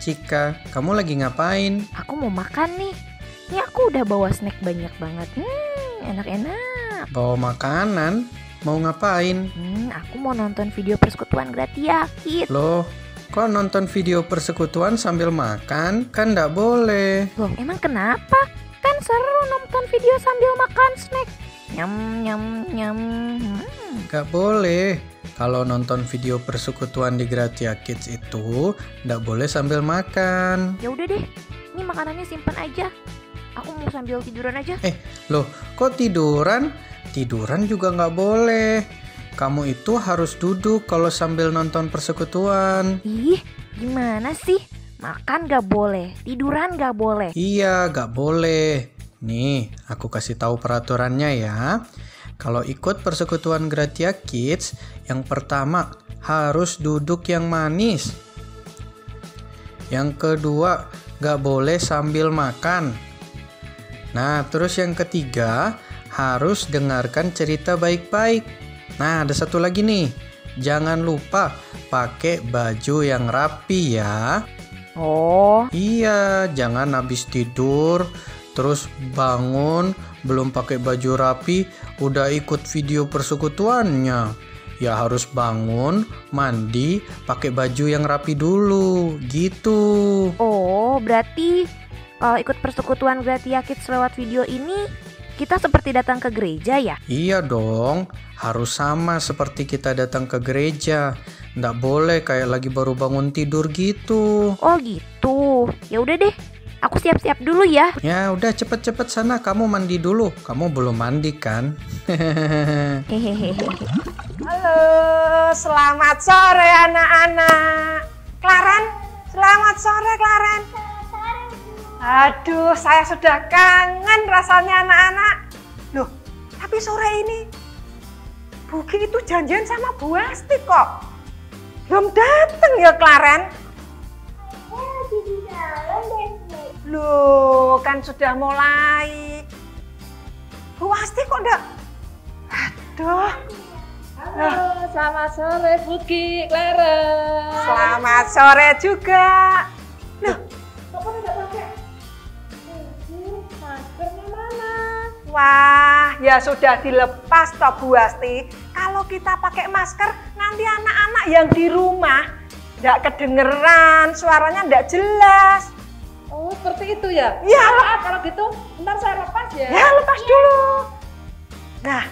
Cika, kamu lagi ngapain? Aku mau makan nih. Ini aku udah bawa snack banyak banget. Enak-enak. Bawa makanan? Mau ngapain? Aku mau nonton video persekutuan Gratia Kids. Loh, kok nonton video persekutuan sambil makan? Kan nggak boleh. Loh, emang kenapa? Kan seru nonton video sambil makan snack. Nyam, nyam, nyam. Nggak boleh. Kalau nonton video persekutuan di Gratia Kids itu nggak boleh sambil makan. Ya udah deh, ini makanannya simpan aja. Aku mau sambil tiduran aja. Loh, kok tiduran? Tiduran juga nggak boleh. Kamu itu harus duduk kalau sambil nonton persekutuan. Ih, gimana sih? Makan nggak boleh, tiduran nggak boleh. Iya, nggak boleh. Nih, aku kasih tahu peraturannya ya. Kalau ikut persekutuan Gratia Kids, yang pertama harus duduk yang manis. Yang kedua, gak boleh sambil makan. Nah, terus yang ketiga, harus dengarkan cerita baik-baik. Nah, ada satu lagi nih. Jangan lupa pakai baju yang rapi ya. Oh. Iya, jangan habis tidur terus bangun belum pakai baju rapi udah ikut video persekutuannya. Ya harus bangun, mandi, pakai baju yang rapi dulu gitu. Oh, berarti kalau ikut persekutuan Gratia Kids lewat video ini kita seperti datang ke gereja ya? Iya dong, harus sama seperti kita datang ke gereja. Nggak boleh kayak lagi baru bangun tidur gitu. Oh gitu, ya udah deh. Aku siap-siap dulu ya. Ya udah cepet-cepet sana, kamu mandi dulu. Kamu belum mandi kan? Hehehe. Halo, selamat sore anak-anak. Klaren, selamat sore Klaren. Aduh, saya sudah kangen rasanya anak-anak. Loh, tapi sore ini Bugi itu janjian sama Bu Asti kok. Belum dateng ya Klaren? Loh, kan sudah mulai. Bu Asti kok enggak? Aduh. Halo, selamat sore Bugi, Clara. Selamat sore juga. Loh, Kok tidak pakai? Maskernya mana? wah, ya sudah dilepas toh Bu Asti. Kalau kita pakai masker, nanti anak-anak yang di rumah enggak kedengeran, suaranya enggak jelas. Oh, seperti itu ya? Iya. Kalau gitu, ntar saya lepas ya. Ya, lepas dulu. Nah,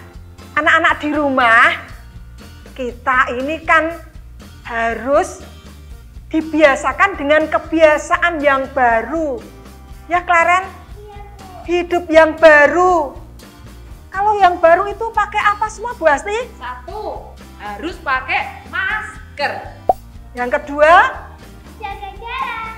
anak-anak di rumah, kita ini kan harus dibiasakan dengan kebiasaan yang baru. Ya, Klaren? Hidup yang baru. Kalau yang baru itu pakai apa semua, Bu Asti? Satu, harus pakai masker. Yang kedua? Jaga jarak.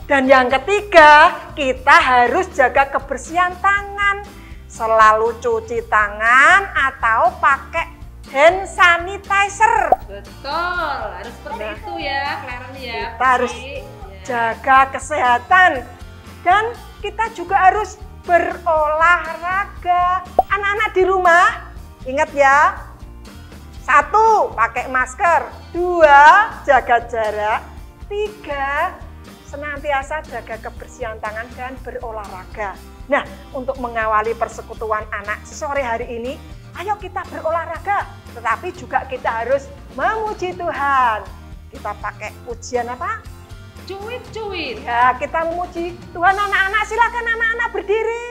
Dan yang ketiga, kita harus jaga kebersihan tangan. Selalu cuci tangan atau pakai hand sanitizer. Betul, harus seperti itu ya, Clara ya. Kita harus jaga kesehatan. Dan kita juga harus berolahraga. Anak-anak di rumah, ingat ya. 1, pakai masker. 2, jaga jarak. 3, senantiasa jaga kebersihan tangan dan berolahraga. Nah, untuk mengawali persekutuan anak sore hari ini, ayo kita berolahraga. Tetapi juga kita harus memuji Tuhan. Kita pakai pujian apa? Cuit-cuit. Ya, kita memuji Tuhan anak-anak. Silakan anak-anak berdiri.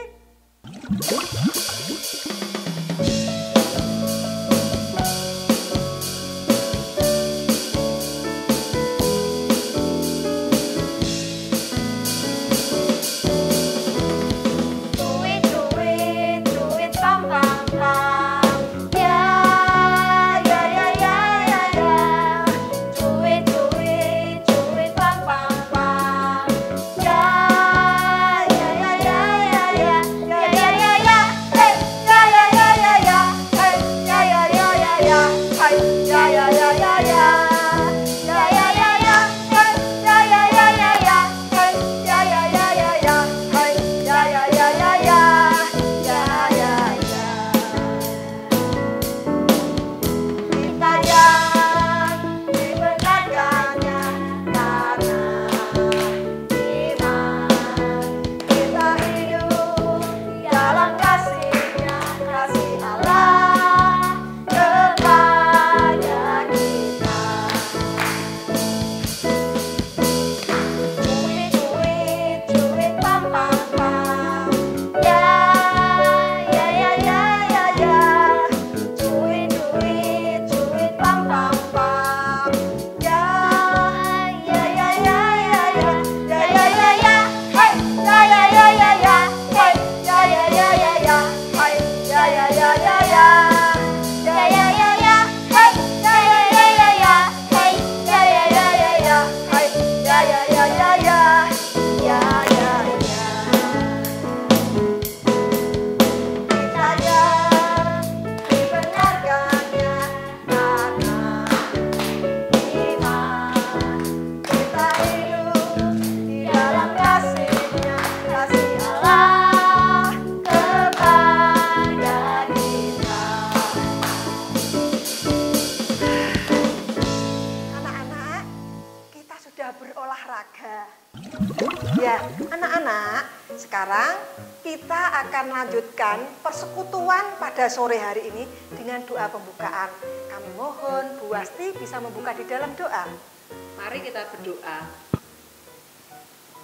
sudah berolahraga. Ya, anak-anak, sekarang kita akan lanjutkan persekutuan pada sore hari ini dengan doa pembukaan. Kami mohon Bu Wasti bisa membuka di dalam doa. Mari kita berdoa.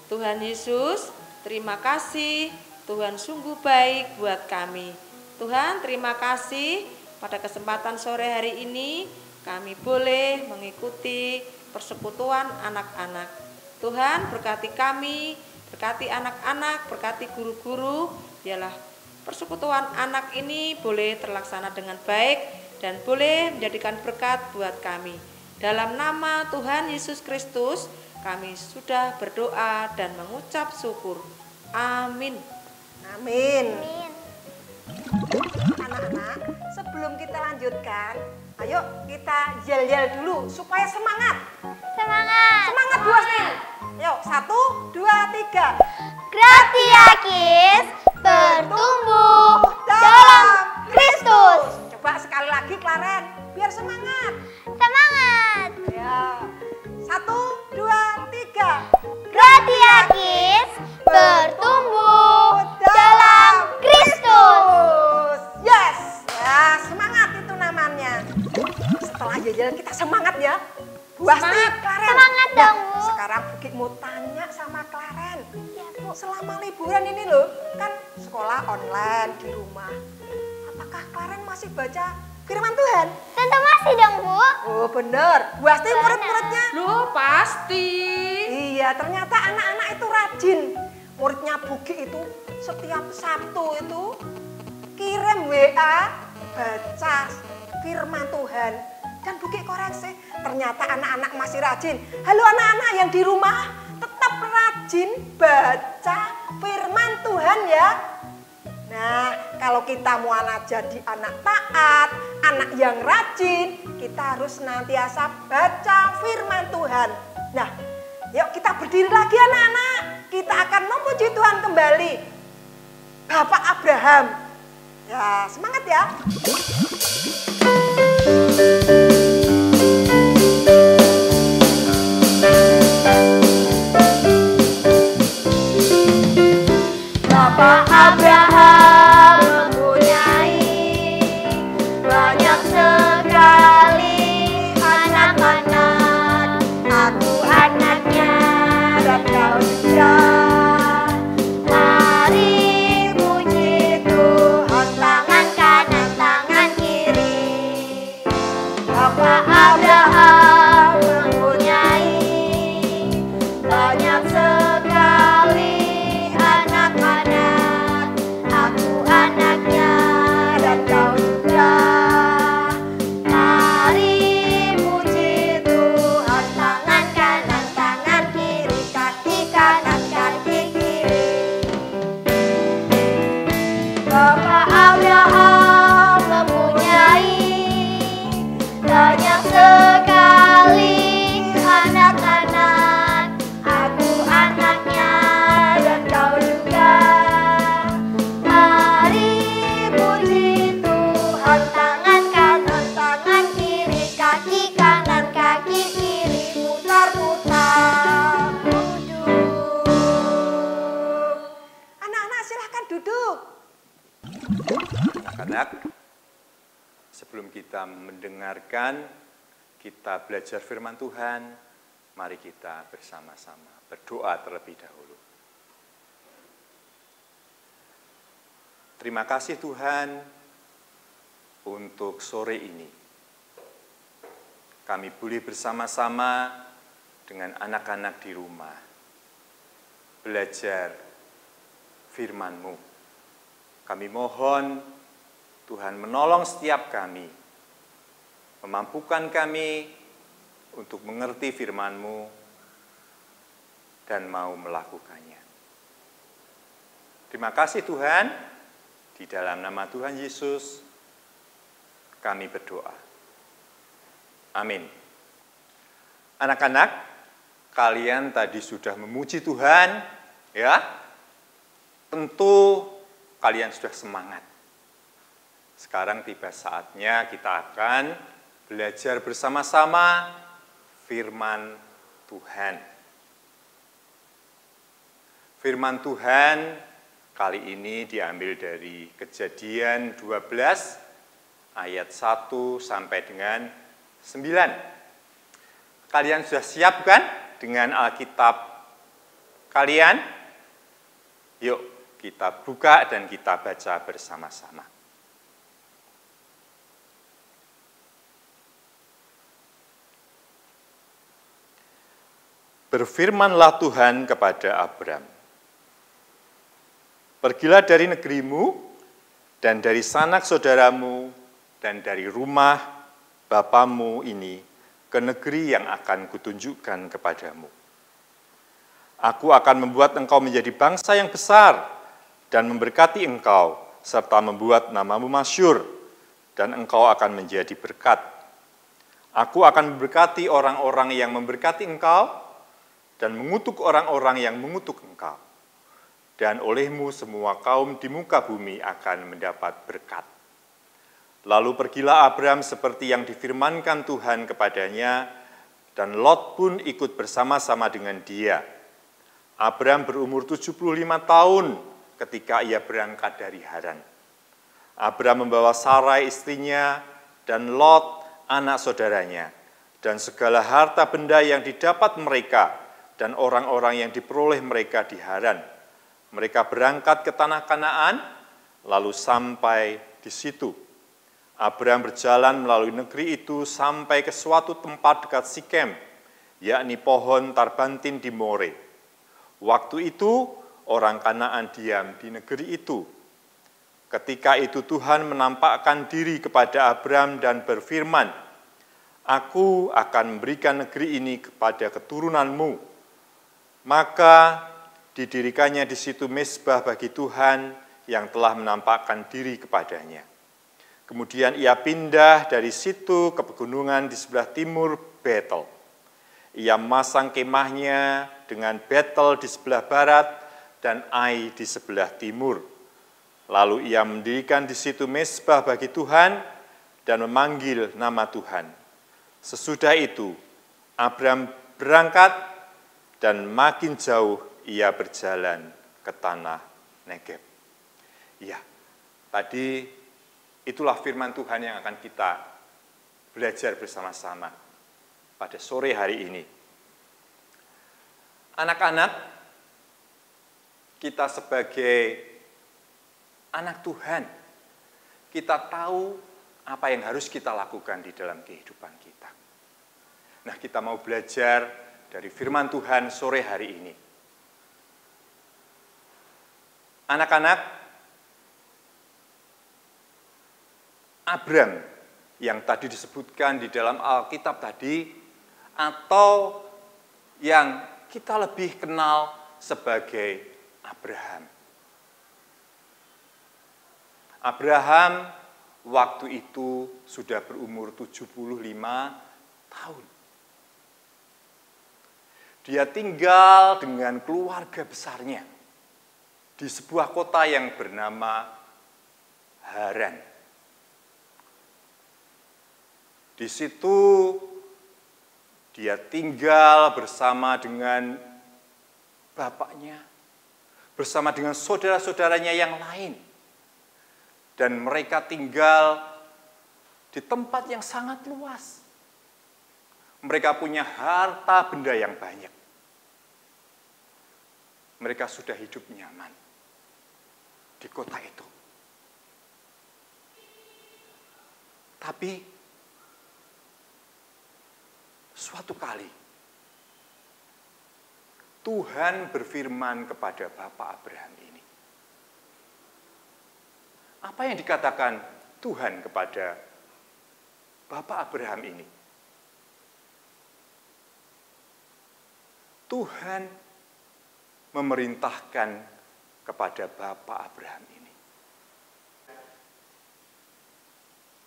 Tuhan Yesus, terima kasih. Tuhan sungguh baik buat kami. Tuhan, terima kasih pada kesempatan sore hari ini kami boleh mengikuti persekutuan anak-anak. Tuhan, berkati kami, berkati anak-anak, berkati guru-guru. Biarlah persekutuan anak ini boleh terlaksana dengan baik dan boleh menjadikan berkat buat kami. Dalam nama Tuhan Yesus Kristus, kami sudah berdoa dan mengucap syukur. Amin. Amin. Anak-anak, sebelum kita lanjutkan, ayo kita yel-yel dulu supaya semangat. Semangat. Semangat Bu Wasti. Yuk, 1, 2, 3. Gratia Kids bertumbuh dalam Kristus. Coba sekali lagi Klaren, biar semangat. Semangat. Ya. 1, 2, 3. Gratia Kids bertumbuh dalam Kristus. Yes. Ya, semangat itu namanya. Setelah yel-yel kita semangat ya. Bu Wasti, Klaren. Semangat dong, Bu. Sekarang Buki mau tanya sama Klaren. Ya, Bu. Selama liburan ini loh, kan sekolah online di rumah. Apakah Klaren masih baca firman Tuhan? Tentu masih dong, Bu. Oh bener, Bu Wasti murid-muridnya. Loh, pasti. Iya, ternyata anak-anak itu rajin. Muridnya Buki itu setiap Sabtu itu kirim WA baca firman Tuhan. Dan Buki koreksi, ternyata anak-anak masih rajin. Halo anak-anak yang di rumah, tetap rajin baca firman Tuhan ya. Nah, kalau kita mau anak jadi anak taat, anak yang rajin, kita harus senantiasa baca firman Tuhan. Nah, yuk kita berdiri lagi anak-anak. Kita akan memuji Tuhan kembali. Bapak Abraham. Ya, semangat ya. Bapak Abraham mempunyai banyak sekali anak-anak. Aku anaknya Dan kau juga. Mari puji Tuhan, tangan kanan, tangan kiri. Bapak Abraham mempunyai banyak sekali anak-anak. Aku anaknya dan kau juga. Mari puji Tuhan, tangan kanan, tangan kiri, kaki kanan, kaki kiri. Bapak Abraham mempunyai banyak sekali anak-anak. Aku anaknya dan kau juga. Mari puji Tuhan, tangan kanan, tangan kiri, kaki kanan, kaki kiri, putar-putar, duduk. Anak-anak silahkan duduk. Anak-anak, sebelum kita mendengarkan, kita belajar firman Tuhan, mari kita bersama-sama berdoa terlebih dahulu. Terima kasih Tuhan untuk sore ini. Kami boleh bersama-sama dengan anak-anak di rumah belajar firman-Mu. Kami mohon Tuhan menolong setiap kami, memampukan kami untuk mengerti firman-Mu dan mau melakukannya. Terima kasih Tuhan, di dalam nama Tuhan Yesus kami berdoa. Amin. Anak-anak, kalian tadi sudah memuji Tuhan, ya? Tentu kalian sudah semangat. Sekarang tiba saatnya kita akan belajar bersama-sama firman Tuhan. Firman Tuhan kali ini diambil dari Kejadian 12 ayat 1 sampai dengan 9. Kalian sudah siap kan dengan Alkitab kalian? Yuk kita buka dan kita baca bersama-sama. Berfirmanlah Tuhan kepada Abram, pergilah dari negerimu dan dari sanak saudaramu dan dari rumah bapamu ini ke negeri yang akan kutunjukkan kepadamu. Aku akan membuat engkau menjadi bangsa yang besar dan memberkati engkau serta membuat namamu masyhur dan engkau akan menjadi berkat. Aku akan memberkati orang-orang yang memberkati engkau dan mengutuk orang-orang yang mengutuk engkau. Dan olehmu semua kaum di muka bumi akan mendapat berkat. Lalu pergilah Abram seperti yang difirmankan Tuhan kepadanya, dan Lot pun ikut bersama-sama dengan dia. Abram berumur 75 tahun ketika ia berangkat dari Haran. Abram membawa Sarai istrinya dan Lot anak saudaranya, dan segala harta benda yang didapat mereka, dan orang-orang yang diperoleh mereka di Haran. Mereka berangkat ke tanah Kanaan, lalu sampai di situ. Abram berjalan melalui negeri itu sampai ke suatu tempat dekat Sikem, yakni pohon tarbantin di More. Waktu itu orang Kanaan diam di negeri itu. Ketika itu Tuhan menampakkan diri kepada Abram dan berfirman, Aku akan memberikan negeri ini kepada keturunanmu. Maka didirikannya di situ mezbah bagi Tuhan yang telah menampakkan diri kepadanya. Kemudian ia pindah dari situ ke pegunungan di sebelah timur Betel. Ia memasang kemahnya dengan Betel di sebelah barat dan Ai di sebelah timur. Lalu ia mendirikan di situ mezbah bagi Tuhan dan memanggil nama Tuhan. Sesudah itu Abram berangkat dan makin jauh ia berjalan ke tanah Negeb. Ya, tadi itulah firman Tuhan yang akan kita belajar bersama-sama pada sore hari ini. Anak-anak, kita sebagai anak Tuhan, kita tahu apa yang harus kita lakukan di dalam kehidupan kita. Nah, kita mau belajar dari firman Tuhan sore hari ini. Anak-anak, Abram yang tadi disebutkan di dalam Alkitab tadi, atau yang kita lebih kenal sebagai Abraham. Abraham waktu itu sudah berumur 75 tahun. Dia tinggal dengan keluarga besarnya di sebuah kota yang bernama Haran. Di situ dia tinggal bersama dengan bapaknya, bersama dengan saudara-saudaranya yang lain. Dan mereka tinggal di tempat yang sangat luas. Mereka punya harta benda yang banyak. Mereka sudah hidup nyaman di kota itu. Tapi suatu kali Tuhan berfirman kepada Bapak Abraham ini. Apa yang dikatakan Tuhan kepada Bapak Abraham ini? Tuhan memerintahkan kepada Bapak Abraham ini.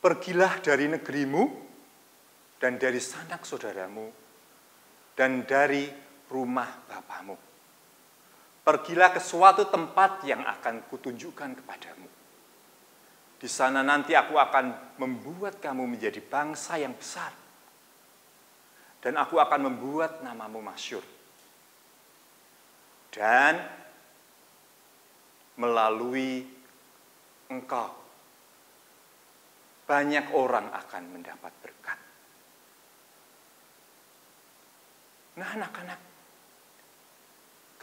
Pergilah dari negerimu dan dari sanak saudaramu dan dari rumah bapamu. Pergilah ke suatu tempat yang akan kutunjukkan kepadamu. Di sana nanti aku akan membuat kamu menjadi bangsa yang besar. dan aku akan membuat namamu masyhur. Dan melalui engkau, banyak orang akan mendapat berkat. Nah anak-anak,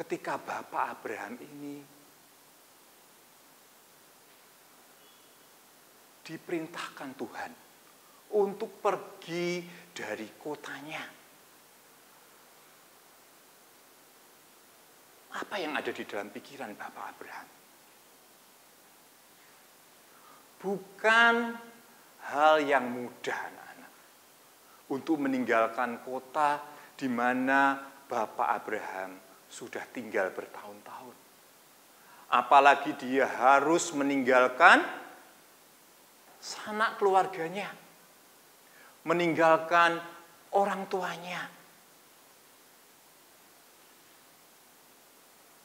ketika Bapak Abraham ini diperintahkan Tuhan untuk pergi dari kotanya, apa yang ada di dalam pikiran Bapak Abraham? Bukan hal yang mudah, anak-anak, untuk meninggalkan kota di mana Bapak Abraham sudah tinggal bertahun-tahun. Apalagi dia harus meninggalkan sanak keluarganya, meninggalkan orang tuanya.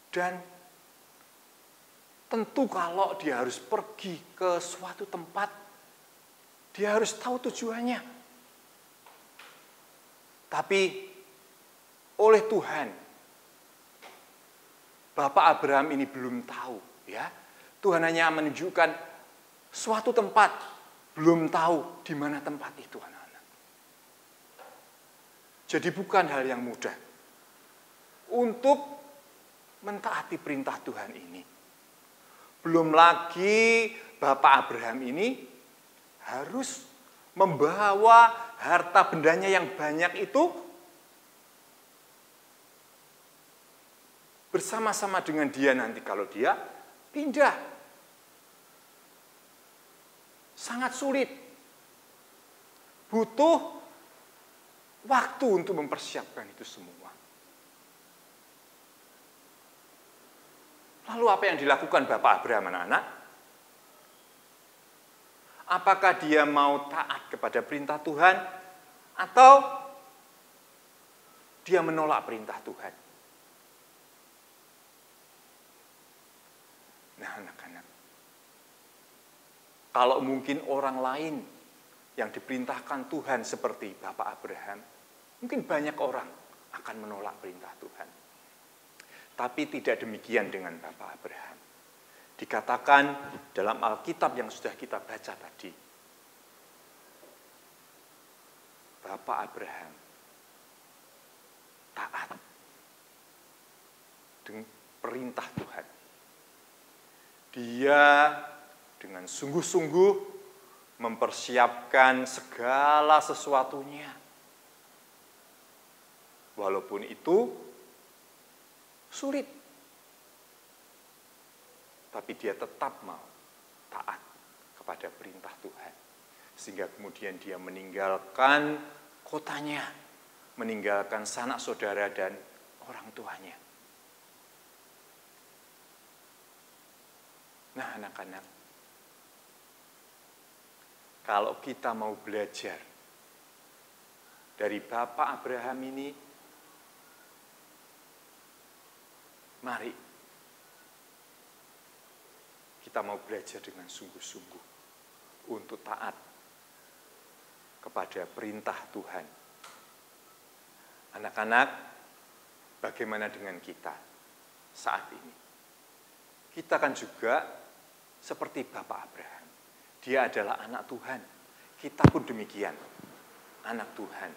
Dan tentu kalau dia harus pergi ke suatu tempat, dia harus tahu tujuannya. Tapi oleh Tuhan, Bapak Abraham ini belum tahu, ya. Tuhan hanya menunjukkan suatu tempat, belum tahu di mana tempat itu, anak-anak. Jadi bukan hal yang mudah untuk mentaati perintah Tuhan ini. Belum lagi Bapak Abraham ini harus membawa harta bendanya yang banyak itu bersama-sama dengan dia nanti kalau dia pindah. Sangat sulit. Butuh waktu untuk mempersiapkan itu semua. Lalu apa yang dilakukan Bapak Abraham, anak-anak? Apakah dia mau taat kepada perintah Tuhan atau dia menolak perintah Tuhan? Nah, anak-anak, kalau mungkin orang lain yang diperintahkan Tuhan seperti Bapak Abraham, mungkin banyak orang akan menolak perintah Tuhan. Tapi tidak demikian dengan Bapak Abraham. Dikatakan dalam Alkitab yang sudah kita baca tadi, Bapak Abraham taat dengan perintah Tuhan. Dia dengan sungguh-sungguh mempersiapkan segala sesuatunya. Walaupun itu sulit. Tapi dia tetap mau taat kepada perintah Tuhan. Sehingga kemudian dia meninggalkan kotanya, meninggalkan sanak saudara dan orang tuanya. Nah, anak-anak, kalau kita mau belajar dari Bapak Abraham ini, mari kita mau belajar dengan sungguh-sungguh untuk taat kepada perintah Tuhan. Anak-anak, bagaimana dengan kita saat ini? Kita kan juga seperti Bapak Abraham. Dia adalah anak Tuhan. Kita pun demikian, anak Tuhan.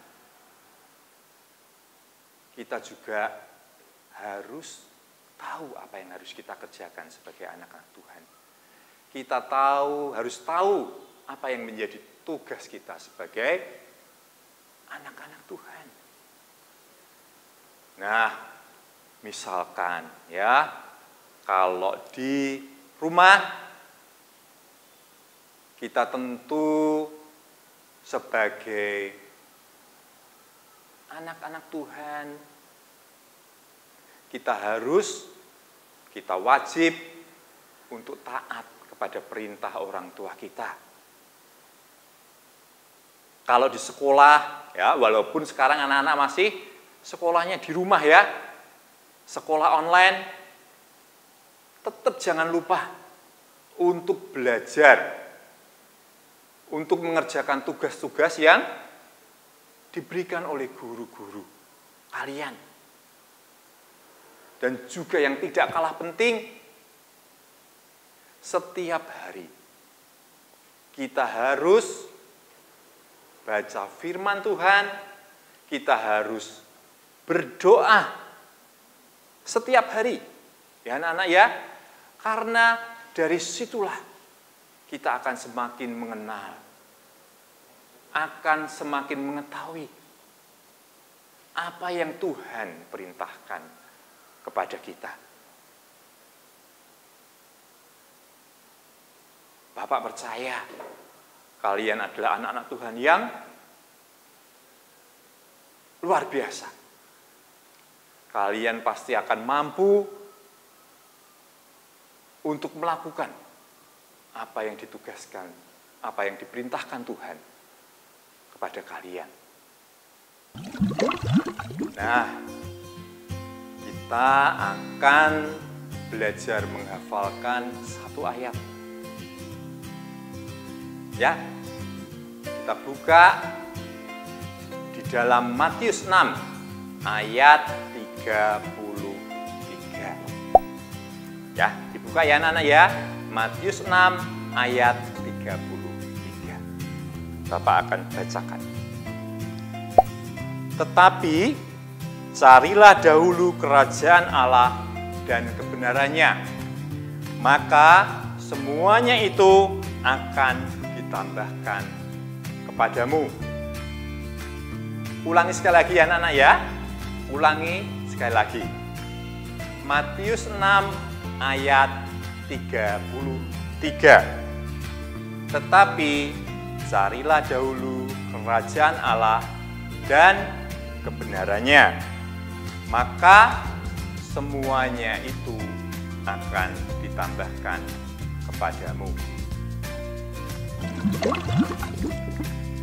Kita juga harus tahu apa yang harus kita kerjakan sebagai anak-anak Tuhan. Kita harus tahu apa yang menjadi tugas kita sebagai anak-anak Tuhan. Nah, misalkan ya, kalau di rumah kita tentu sebagai anak-anak Tuhan, kita wajib untuk taat kepada perintah orang tua kita. Kalau di sekolah, ya, walaupun sekarang anak-anak masih sekolahnya di rumah ya, sekolah online, tetap jangan lupa untuk belajar, untuk mengerjakan tugas-tugas yang diberikan oleh guru-guru kalian. Dan juga yang tidak kalah penting, setiap hari kita harus baca firman Tuhan, kita harus berdoa setiap hari. Ya anak-anak ya, karena dari situlah kita akan semakin mengenal, akan semakin mengetahui apa yang Tuhan perintahkan kepada kita. Bapak percaya kalian adalah anak-anak Tuhan yang luar biasa. Kalian pasti akan mampu untuk melakukan apa yang ditugaskan, apa yang diperintahkan Tuhan kepada kalian. Nah, kita akan belajar menghafalkan satu ayat. Ya, kita buka di dalam Matius 6 ayat 33. Ya, dibuka ya anak-anak ya. Matius 6 ayat 33. Bapak akan bacakan. Tetapi carilah dahulu kerajaan Allah dan kebenarannya, maka semuanya itu akan ditambahkan kepadamu. Ulangi sekali lagi ya anak-anak ya. Ulangi sekali lagi. Matius 6 ayat 33. Tetapi carilah dahulu kerajaan Allah dan kebenarannya, maka semuanya itu akan ditambahkan kepadamu.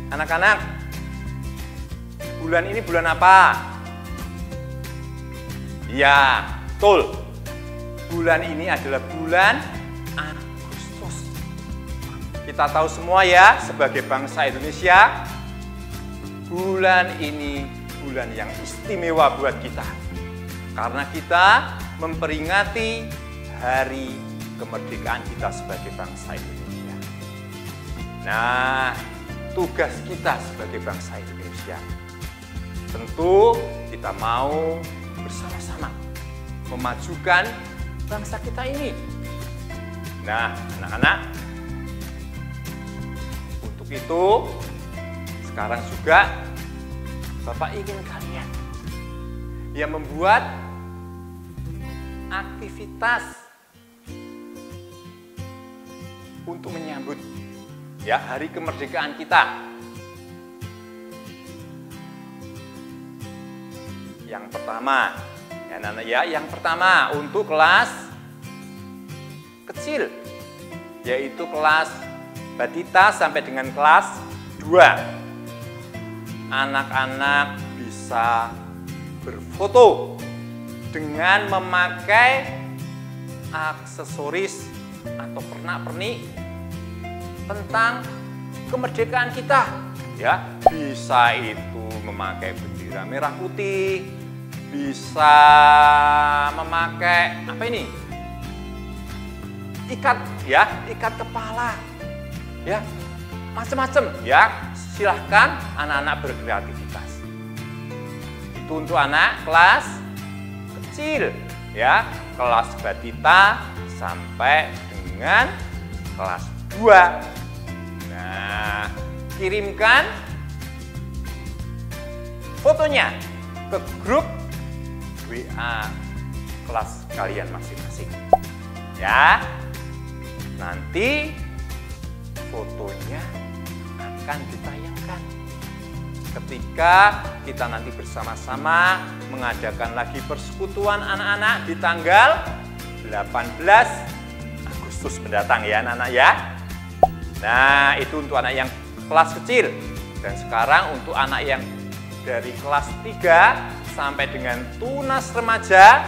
Anak-anak, bulan ini bulan apa? Ya, betul. Bulan ini adalah bulan Agustus. Kita tahu semua ya, sebagai bangsa Indonesia, bulan ini bulan yang istimewa buat kita. Karena kita memperingati hari kemerdekaan kita sebagai bangsa Indonesia. Nah, tugas kita sebagai bangsa Indonesia, tentu kita mau bersama-sama memajukan bangsa kita ini. Nah, anak-anak, untuk itu sekarang juga Bapak ingin kalian yang membuat aktivitas untuk menyambut ya hari kemerdekaan kita. Yang pertama, ya anak-anak ya, yang pertama untuk kelas kecil, yaitu kelas batita sampai dengan kelas 2. Anak-anak bisa berfoto dengan memakai aksesoris atau pernak-pernik tentang kemerdekaan kita. Ya, bisa itu memakai bendera merah putih, bisa memakai apa ini? Ikat ya, ikat kepala. Ya, macam-macam ya. Silahkan anak-anak berkreativitas. Itu untuk anak kelas kecil ya, kelas batita sampai dengan kelas 2. Nah, kirimkan fotonya ke grup WA kelas kalian masing-masing. Ya, nanti fotonya akan ditayangkan ketika kita nanti bersama-sama mengadakan lagi persekutuan anak-anak di tanggal 18 Agustus mendatang ya anak-anak ya. Nah, itu untuk anak yang kelas kecil. Dan sekarang untuk anak yang dari kelas 3 sampai dengan tunas remaja,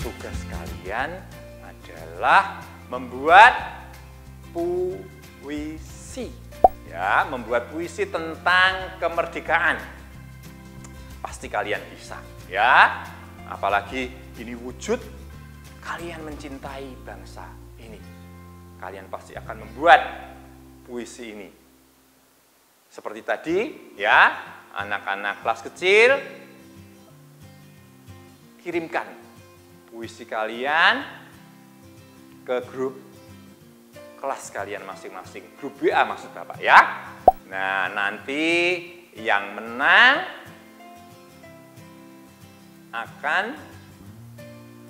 tugas kalian adalah membuat puisi. Ya, membuat puisi tentang kemerdekaan. Pasti kalian bisa, ya. Apalagi ini wujud kalian mencintai bangsa ini. Kalian pasti akan membuat puisi ini. Seperti tadi, ya, anak-anak kelas kecil, kirimkan puisi kalian ke grup kelas kalian masing-masing, grup WA maksud Bapak, ya. Nah, nanti yang menang akan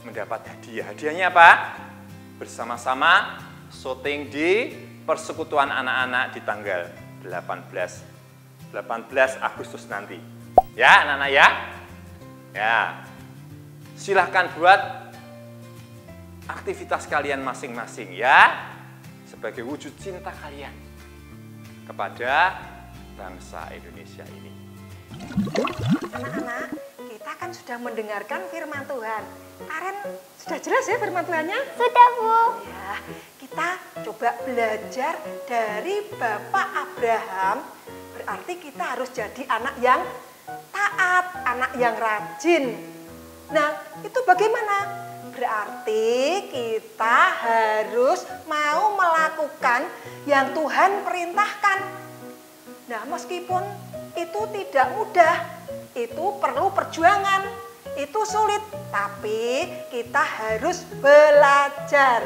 mendapat hadiah. Hadiahnya apa? Bersama-sama syuting di Persekutuan Anak-anak di tanggal 18 Agustus nanti. Ya, anak-anak ya. Ya. Silahkan buat aktivitas kalian masing-masing ya. Sebagai wujud cinta kalian kepada bangsa Indonesia ini. Anak-anak, kita kan sudah mendengarkan firman Tuhan. Karen, sudah jelas ya firman Tuhannya? Sudah, Bu. Ya, kita coba belajar dari Bapak Abraham. Berarti kita harus jadi anak yang taat, anak yang rajin. Nah, itu bagaimana? Berarti kita harus mau melakukan yang Tuhan perintahkan. Nah, meskipun itu tidak mudah, itu perlu perjuangan, itu sulit, tapi kita harus belajar.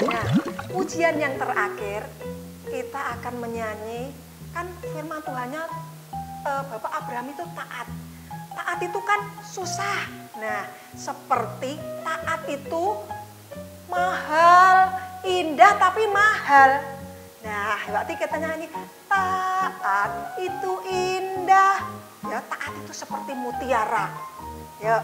Nah, ujian yang terakhir, kita akan menyanyi, kan firman Tuhannya Bapak Abraham itu taat. Taat itu kan susah. Nah, seperti taat itu mahal, indah tapi mahal. Nah, berarti kita nyanyi, taat itu indah. Ya, taat itu seperti mutiara. Ya.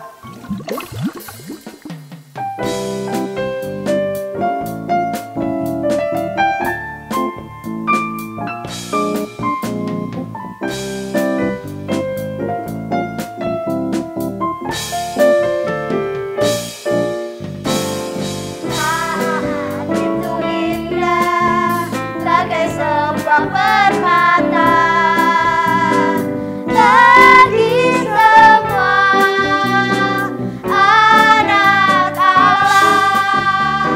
Permata bagi semua anak Allah.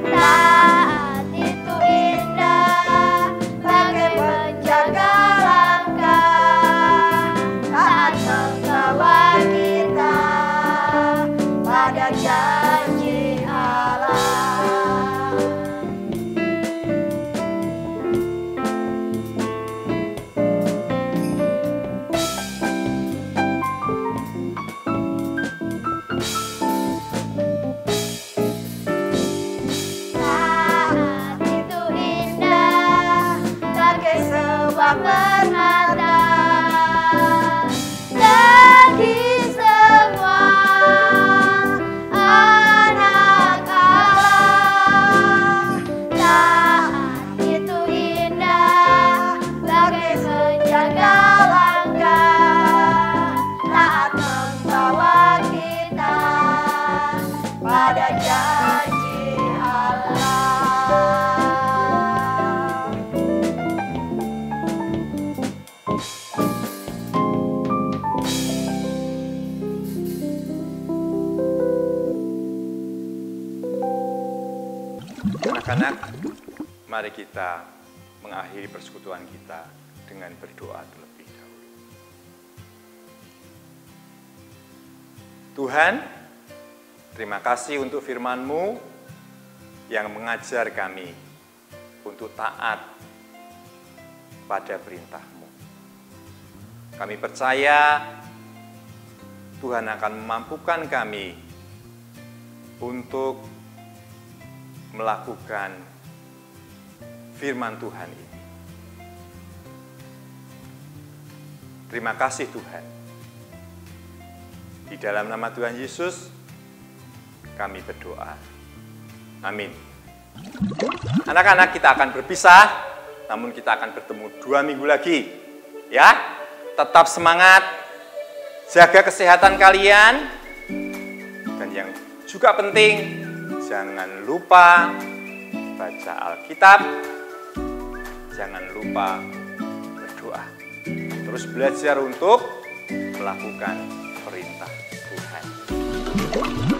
Taat itu indah bagai penjaga langkah. Taat membawa kita pada janji Allah. Permata bagi semua anak Allah. Taat itu indah bagai penjaga langkah. Taat membawa kita pada janji Allah. Anak-anak, mari kita mengakhiri persekutuan kita dengan berdoa terlebih dahulu. Tuhan, terima kasih untuk firman-Mu yang mengajar kami untuk taat pada perintah-Mu. Kami percaya Tuhan akan memampukan kami untuk melakukan firman Tuhan ini. Terima kasih Tuhan. Di dalam nama Tuhan Yesus, kami berdoa. Amin. Anak-anak, kita akan berpisah, namun kita akan bertemu 2 minggu lagi. Ya, tetap semangat, jaga kesehatan kalian, dan yang juga penting, jangan lupa baca Alkitab, jangan lupa berdoa. Terus belajar untuk melakukan perintah Tuhan.